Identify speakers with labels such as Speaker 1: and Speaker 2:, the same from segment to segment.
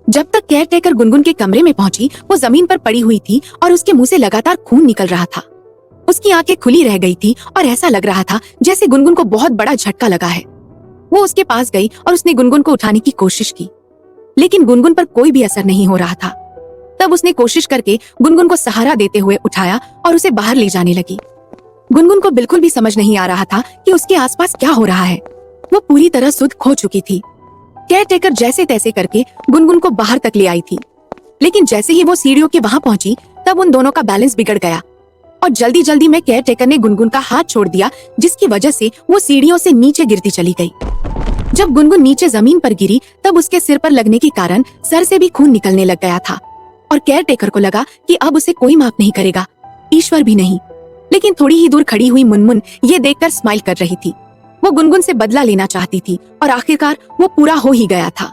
Speaker 1: जब तक care taker Gungun के कमरे में पहुंची, वो जमीन पर पड़ी हुई थी और उसके मुंह से लगातार खून निकल रहा था। उसकी आंखें खुली रह गई थी और ऐसा लग रहा था जैसे गुनगुन को बहुत बड़ा झटका लगा है। वो उसके पास गई और उसने गुनगुन को उठाने की कोशिश की, लेकिन गुनगुन पर कोई भी असर नहीं हो रहा था। तब उसने कोशिश करके गुनगुन को सहारा देते हुए उठाया और उसे बाहर ले जाने लगी। गुनगुन को बिल्कुल भी समझ नहीं आ रहा था कि उसके आसपास क्या हो रहा है। वो पूरी तरह सुध खो चुकी थी। केयर टेकर जैसे तैसे करके गुनगुन को बाहर तक ले आई थी, लेकिन जैसे ही वो सीढ़ियों के वहां पहुंची, तब उन दोनों का बैलेंस बिगड़ गया और जल्दी जल्दी में केयर टेकर ने गुनगुन का हाथ छोड़ दिया, जिसकी वजह से वो सीढ़ियों से नीचे गिरती चली गई। जब गुनगुन नीचे जमीन पर गिरी, तब उसके सिर पर लगने के कारण सर से भी खून निकलने लग गया था और केयर टेकर को लगा कि अब उसे कोई माफ नहीं करेगा, ईश्वर भी नहीं। लेकिन थोड़ी ही दूर खड़ी हुई मुनमुन ये देखकर स्माइल कर रही थी। वो गुनगुन से बदला लेना चाहती थी और आखिरकार वो पूरा हो ही गया था।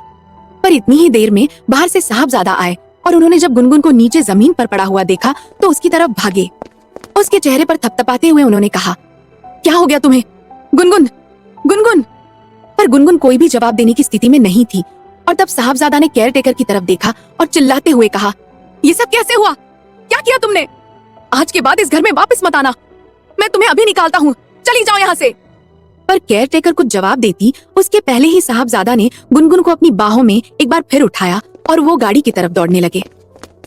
Speaker 1: पर इतनी ही देर में बाहर से साहबजादा आए और उन्होंने जब गुनगुन को नीचे जमीन पर पड़ा हुआ देखा तो उसकी तरफ भागे। उसके चेहरे पर थपथपाते हुए उन्होंने कहा, क्या हो गया तुम्हें गुनगुन? गुनगुन! पर गुनगुन कोई भी जवाब देने की स्थिति में नहीं थी और तब साहबजादा ने केयर टेकर की तरफ देखा और चिल्लाते हुए कहा, ये सब कैसे हुआ? क्या किया तुमने? आज के बाद इस घर में वापस मत आना, मैं तुम्हें अभी निकालता हूँ, चली जाओ यहाँ से। पर केयर टेकर कुछ जवाब देती उसके पहले ही साहबजादा ने गुनगुन को अपनी बाहों में एक बार फिर उठाया और वो गाड़ी की तरफ दौड़ने लगे।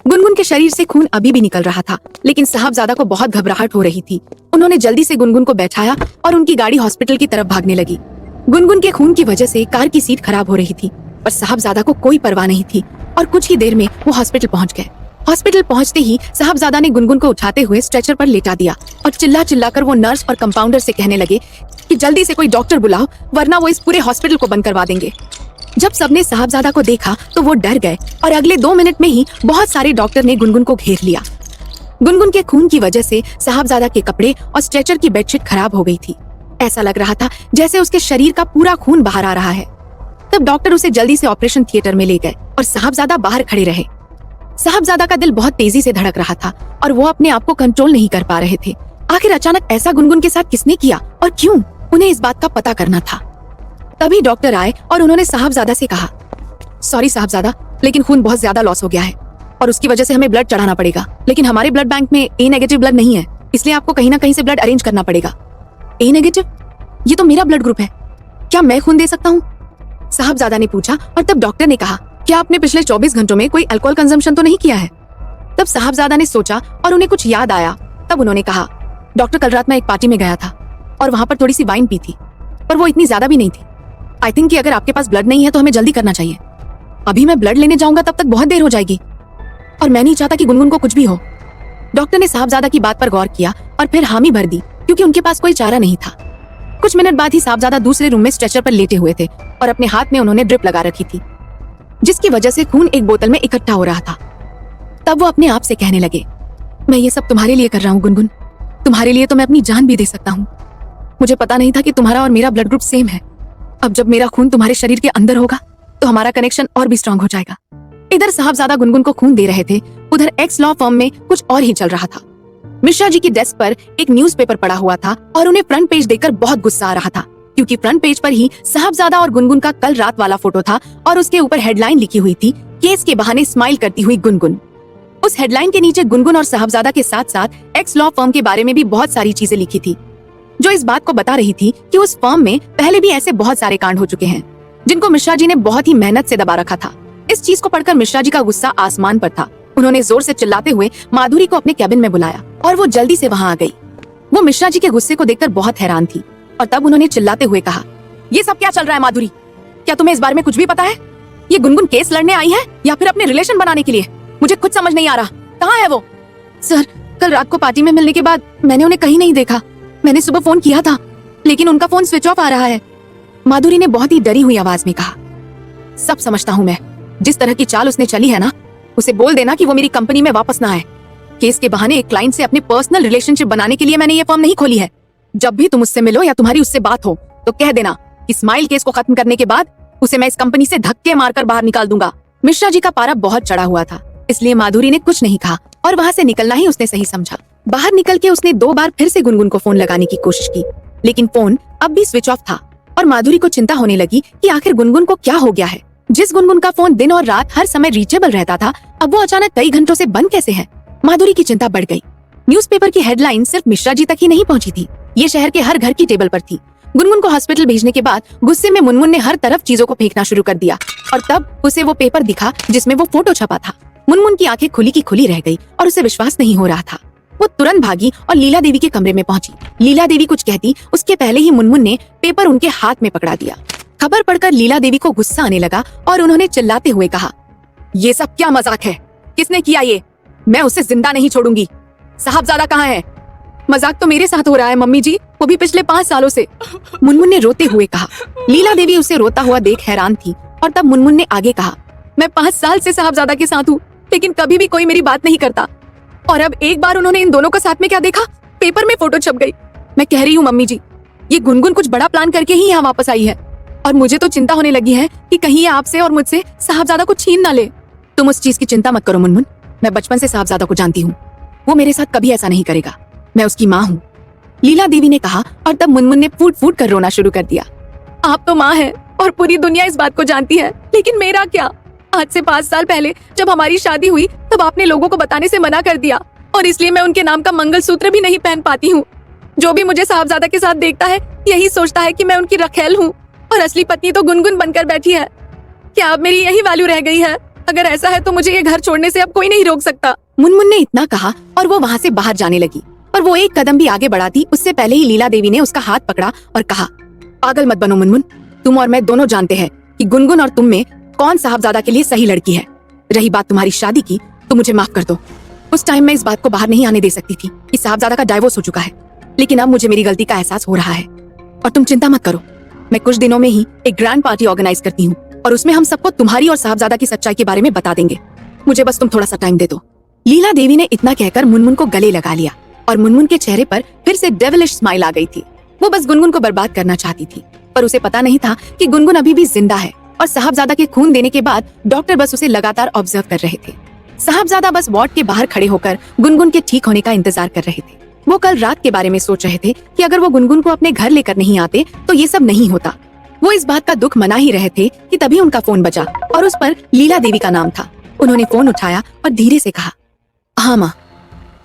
Speaker 1: गुनगुन के शरीर से खून अभी भी निकल रहा था, लेकिन साहबजादा को बहुत घबराहट हो रही थी। उन्होंने जल्दी से गुनगुन को बैठाया और उनकी गाड़ी हॉस्पिटल की तरफ भागने लगी। गुनगुन के खून की वजह से कार की सीट खराब हो रही थी, पर साहबजादा को कोई परवाह नहीं थी और कुछ ही देर में वो हॉस्पिटल पहुंच गए। हॉस्पिटल पहुंचते ही साहबजादा ने गुनगुन को उठाते हुए स्ट्रेचर पर लेटा दिया और चिल्ला चिल्लाकर वो नर्स और कंपाउंडर से कहने लगे कि जल्दी से कोई डॉक्टर बुलाओ, वरना वो इस पूरे हॉस्पिटल को बंद करवा देंगे। जब सबने साहबजादा को देखा तो वो डर गए और अगले 2 मिनट में ही बहुत सारे डॉक्टर ने गुनगुन को घेर लिया। गुनगुन के खून की वजह से साहबजादा के कपड़े और स्ट्रेचर की बेडशीट खराब हो गई थी। ऐसा लग रहा था जैसे उसके शरीर का पूरा खून बाहर आ रहा है। तब डॉक्टर उसे जल्दी से ऑपरेशन थिएटर में ले गए और साहबजादा बाहर खड़े रहे। साहबजादा का दिल बहुत तेजी से धड़क रहा था और वो अपने आप को कंट्रोल नहीं कर पा रहे थे। आखिर अचानक ऐसा गुनगुन के साथ किसने किया और क्यों? उन्हें इस बात का पता करना था। तभी डॉक्टर आए और उन्होंने साहबजादा से कहा, सॉरी साहबजादा, लेकिन खून बहुत ज्यादा लॉस हो गया है और उसकी वजह से हमें ब्लड चढ़ाना पड़ेगा, लेकिन हमारे ब्लड बैंक में ए नेगेटिव ब्लड नहीं है, इसलिए आपको कहीं ना कहीं से ब्लड अरेंज करना पड़ेगा। ए नेगेटिव? ये तो मेरा ब्लड ग्रुप है, क्या मैं खून दे सकता हूँ? साहबजादा ने पूछा और तब डॉक्टर ने कहा, क्या आपने पिछले 24 घंटों में कोई अल्कोहल कंजम्पशन तो नहीं किया है? तब साहबजादा ने सोचा और उन्हें कुछ याद आया। तब उन्होंने कहा, डॉक्टर कल रात मैं एक पार्टी में गया था और वहां पर थोड़ी सी वाइन पी थी, पर वो इतनी ज्यादा भी नहीं थी। आई थिंक कि अगर आपके पास ब्लड नहीं है तो हमें जल्दी करना चाहिए। अभी मैं ब्लड लेने जाऊंगा तब तक बहुत देर हो जाएगी और मैं नहीं चाहता कि गुनगुन को कुछ भी हो। डॉक्टर ने साहबजादा की बात पर गौर किया और फिर हामी भर दी, क्योंकि उनके पास कोई चारा नहीं था। कुछ मिनट बाद ही साहबजादा दूसरे रूम में स्ट्रेचर पर लेटे हुए थे और अपने हाथ में उन्होंने ड्रिप लगा रखी थी, जिसकी वजह से खून एक बोतल में इकट्ठा हो रहा था। तब वो अपने आप से कहने लगे, मैं ये सब तुम्हारे लिए कर रहा हूँ गुनगुन, तुम्हारे लिए तो मैं अपनी जान भी दे सकता हूँ। मुझे पता नहीं था कि तुम्हारा और मेरा ब्लड ग्रुप सेम है। अब जब मेरा खून तुम्हारे शरीर के अंदर होगा तो हमारा कनेक्शन और भी स्ट्रांग हो जाएगा। इधर साहबजादा गुनगुन को खून दे रहे थे, उधर एक्स लॉ फर्म में कुछ और ही चल रहा था। मिश्रा जी की डेस्क पर एक न्यूज़पेपर पड़ा हुआ था और उन्हें फ्रंट पेज देखकर बहुत गुस्सा आ रहा था, क्योंकि फ्रंट पेज पर ही साहबजादा और गुनगुन का कल रात वाला फोटो था और उसके ऊपर हेडलाइन लिखी हुई थी, केस के बहाने स्माइल करती हुई गुनगुन। उस हेडलाइन के नीचे गुनगुन और साहबजादा के साथ साथ एक्स लॉ फर्म के बारे में भी बहुत सारी चीजें लिखी थी, जो इस बात को बता रही थी कि उस फर्म में पहले भी ऐसे बहुत सारे कांड हो चुके हैं, जिनको मिश्रा जी ने बहुत ही मेहनत से दबा रखा था। इस चीज को पढ़कर मिश्रा जी का गुस्सा आसमान पर था। उन्होंने जोर से चिल्लाते हुए माधुरी को अपने कैबिन में बुलाया और वो जल्दी से वहाँ आ गई। वो मिश्रा जी के गुस्से को देखकर बहुत हैरान थी और तब उन्होंने चिल्लाते हुए कहा, ये सब क्या चल रहा है माधुरी? क्या तुम्हें इस बारे में कुछ भी पता है? ये गुनगुन केस लड़ने आई है या फिर अपने रिलेशन बनाने के लिए? मुझे कुछ समझ नहीं आ रहा, कहाँ है वो? सर, कल रात को पार्टी में मिलने के बाद मैंने उन्हें कहीं नहीं देखा। मैंने सुबह फोन किया था, लेकिन उनका फोन स्विच ऑफ आ रहा है। माधुरी ने बहुत ही डरी हुई आवाज में कहा, सब समझता हूँ मैं। जिस तरह की चाल उसने चली है ना, उसे बोल देना कि वो मेरी कंपनी में वापस ना आए। केस के बहाने एक क्लाइंट से अपने पर्सनल रिलेशनशिप बनाने के लिए मैंने ये फर्म नहीं खोली है। जब भी तुम उससे मिलो या तुम्हारी उससे बात हो तो कह देना कि स्माइल केस को खत्म करने के बाद उसे मैं इस कंपनी से धक्के मारकर बाहर निकाल दूंगा। मिश्रा जी का पारा बहुत चढ़ा हुआ था, इसलिए माधुरी ने कुछ नहीं कहा और वहाँ से निकलना ही उसने सही समझा। बाहर निकल के उसने 2 बार फिर से गुनगुन को फोन लगाने की कोशिश की, लेकिन फोन अब भी स्विच ऑफ था और माधुरी को चिंता होने लगी कि आखिर गुनगुन को क्या हो गया है। जिस गुनगुन का फोन दिन और रात हर समय रीचेबल रहता था, अब वो अचानक कई घंटों से बंद कैसे है? माधुरी की चिंता बढ़ गई। न्यूज़पेपर की हेडलाइन सिर्फ मिश्रा जी तक ही नहीं पहुंची थी, ये शहर के हर घर की टेबल पर थी। गुनगुन को हॉस्पिटल भेजने के बाद गुस्से में मुनमुन ने हर तरफ चीजों को फेंकना शुरू कर दिया और तब उसे वो पेपर दिखा जिसमें वो फोटो छपा था। मुनमुन की आंखें खुली की खुली रह गई और उसे विश्वास नहीं हो रहा था। वो तुरंत भागी और लीला देवी के कमरे में पहुंची। लीला देवी कुछ कहती उसके पहले ही मुनमुन ने पेपर उनके हाथ में पकड़ा दिया। खबर पढ़कर लीला देवी को गुस्सा आने लगा और उन्होंने चिल्लाते हुए कहा, ये सब क्या मजाक है? किसने किया ये? मैं उसे जिंदा नहीं छोड़ूंगी। साहबजादा कहाँ है? मजाक तो मेरे साथ हो रहा है मम्मी जी, वो भी पिछले 5 सालों से, मुनमुन ने रोते हुए कहा। लीला देवी उसे रोता हुआ देख हैरान थी और तब मुनमुन ने आगे कहा, मैं 5 साल से साहबजादा के साथ हूँ, लेकिन कभी भी कोई मेरी बात नहीं करता। और अब एक बार उन्होंने इन दोनों को साथ में क्या देखा? पेपर में फोटो छप गई। मैं कह रही हूँ मम्मी जी, ये गुनगुन कुछ बड़ा प्लान करके ही यहाँ वापस आई है और मुझे तो चिंता होने लगी है कि कहीं ये आपसे और मुझसे साहबजादा को छीन ना ले। तुम उस चीज की चिंता मत करो मुनमुन, मैं बचपन से साहबजादा को जानती हूँ, वो मेरे साथ कभी ऐसा नहीं करेगा, मैं उसकी माँ हूँ, लीला देवी ने कहा। और तब मुनमुन ने फूट फूट कर रोना शुरू कर दिया। आप तो माँ हैं और पूरी दुनिया इस बात को जानती है, लेकिन मेरा क्या? आज से 5 साल पहले जब हमारी शादी हुई तब आपने लोगों को बताने से मना कर दिया और इसलिए मैं उनके नाम का मंगलसूत्र भी नहीं पहन पाती हूँ। जो भी मुझे साहबजादा के साथ देखता है यही सोचता है कि मैं उनकी रखेल हूँ और असली पत्नी तो गुनगुन बनकर बैठी है। क्या अब मेरी यही वैल्यू रह गई है? अगर ऐसा है तो मुझे ये घर छोड़ने से अब कोई नहीं रोक सकता। मुनमुन ने इतना कहा और वो वहाँ से बाहर जाने लगी और वो एक कदम भी आगे बढ़ाती उससे पहले ही लीला देवी ने उसका हाथ पकड़ा और कहा, पागल मत बनो मुनमुन, तुम और मैं दोनों जानते हैं कि गुनगुन और तुम में कौन साहबजादा के लिए सही लड़की है। रही बात तुम्हारी शादी की तो मुझे माफ कर दो। उस टाइम मैं इस बात को बाहर नहीं आने दे सकती थी कि साहबजादा का डाइवोर्स हो चुका है, लेकिन अब मुझे मेरी गलती का एहसास हो रहा है। और तुम चिंता मत करो, मैं कुछ दिनों में ही एक ग्रैंड पार्टी ऑर्गेनाइज करती हूँ और उसमें हम सबको तुम्हारी और साहबजादा की सच्चाई के बारे में बता देंगे। मुझे बस तुम थोड़ा सा टाइम दे दो। लीला देवी ने इतना कहकर मुनमुन को गले लगा लिया और मुनमुन के चेहरे पर फिर से डेविलिश स्माइल आ गई थी। वो बस गुनगुन को बर्बाद करना चाहती थी, पर उसे पता नहीं था कि गुनगुन अभी भी जिंदा है और साहबजादा के खून देने के बाद डॉक्टर बस उसे लगातार ऑब्जर्व कर रहे थे। साहबजादा बस वार्ड के बाहर खड़े होकर गुनगुन के ठीक होने का इंतजार कर रहे थे। वो कल रात के बारे में सोच रहे थे कि अगर वो गुनगुन को अपने घर लेकर नहीं आते तो ये सब नहीं होता। वो इस बात का दुख मना ही रहे थे कि तभी उनका फोन बजा और उस पर लीला देवी का नाम था। उन्होंने फोन उठाया और धीरे से कहा, हाँ माँ।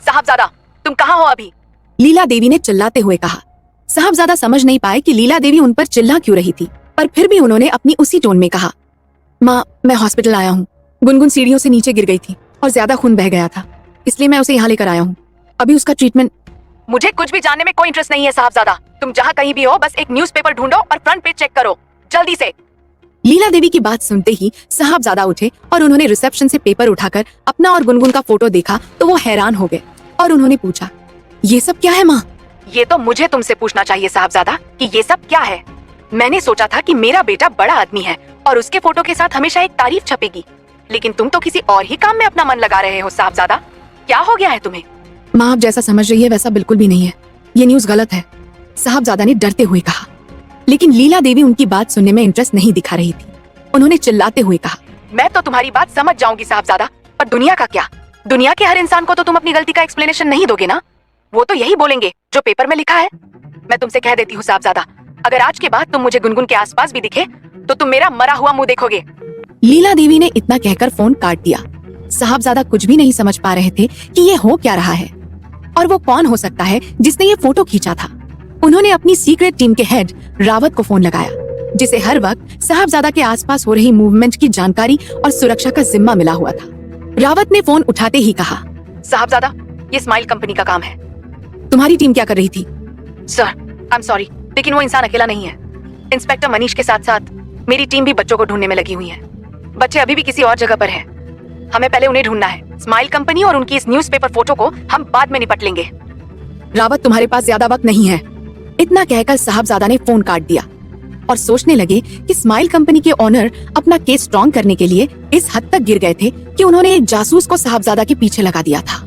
Speaker 1: साहबजादा तुम कहाँ हो अभी? लीला देवी ने चिल्लाते हुए कहा। साहबजादा समझ नहीं पाए कि लीला देवी उन पर चिल्ला क्यों रही थी, पर फिर भी उन्होंने अपनी उसी टोन में कहा, माँ मैं हॉस्पिटल आया हूँ, गुनगुन सीढ़ियों से नीचे गिर गई थी और ज्यादा खून बह गया था, इसलिए मैं उसे यहाँ लेकर आया हूँ। अभी उसका ट्रीटमेंट। मुझे कुछ भी जानने में कोई इंटरेस्ट नहीं है साहबजादा, तुम जहाँ कहीं भी हो बस एक न्यूज़पेपर ढूंढो और फ्रंट पेज चेक करो जल्दी से। लीला देवी की बात सुनते ही साहबजादा उठे और उन्होंने रिसेप्शन से पेपर उठाकर अपना और गुनगुन का फोटो देखा तो वो हैरान हो गए और उन्होंने पूछा, ये सब क्या है माँ? ये तो मुझे तुमसे पूछना चाहिए साहबजादा कि ये सब क्या है। मैंने सोचा था कि मेरा बेटा बड़ा आदमी है और उसके फोटो के साथ हमेशा एक तारीफ छपेगी, लेकिन तुम तो किसी और ही काम में अपना मन लगा रहे हो साहबजादा, क्या हो गया है तुम्हें? माँ आप जैसा समझ रही है वैसा बिल्कुल भी नहीं है, ये न्यूज़ गलत है, साहबजादा ने डरते हुए कहा। लेकिन लीला देवी उनकी बात सुनने में इंटरेस्ट नहीं दिखा रही थी। उन्होंने चिल्लाते हुए कहा, मैं तो तुम्हारी बात समझ जाऊंगी साहबजादा, पर दुनिया का क्या? दुनिया के हर इंसान को तो तुम अपनी गलती का एक्सप्लेनेशन नहीं दोगे ना, वो तो यही बोलेंगे जो पेपर में लिखा है। मैं तुमसे कह देती हूँ साहबजादा, अगर आज के बाद तुम मुझे गुनगुन के आसपास भी दिखे तो तुम मेरा मरा हुआ मुंह देखोगे। लीला देवी ने इतना कहकर फोन काट दिया। साहबजादा कुछ भी नहीं समझ पा रहे थे कि ये हो क्या रहा है और वो कौन हो सकता है जिसने ये फोटो खींचा था। उन्होंने अपनी सीक्रेट टीम के हेड रावत को फोन लगाया, जिसे हर वक्त साहबजादा के आसपास हो रही मूवमेंट की जानकारी और सुरक्षा का जिम्मा मिला हुआ था। रावत ने फोन उठाते ही कहा, साहबजादा ये स्माइल कंपनी का काम है। तुम्हारी टीम क्या कर रही थी? सर आई एम सॉरी, लेकिन वो इंसान अकेला नहीं है। इंस्पेक्टर मनीष के साथ साथ मेरी टीम भी बच्चों को ढूंढने में लगी हुई है। बच्चे अभी भी किसी और जगह पर हैं। हमें पहले उन्हें ढूंढना है। स्माइल कंपनी और उनकी इस न्यूज़पेपर फोटो को हम बाद में निपट लेंगे। रावत तुम्हारे पास ज्यादा वक्त नहीं है। इतना कहकर साहबजादा ने फोन काट दिया और सोचने लगे कि स्माइल कंपनी के ओनर अपना केस स्ट्रॉन्ग करने के लिए इस हद तक गिर गए थे कि उन्होंने एक जासूस को साहबजादा के पीछे लगा दिया था।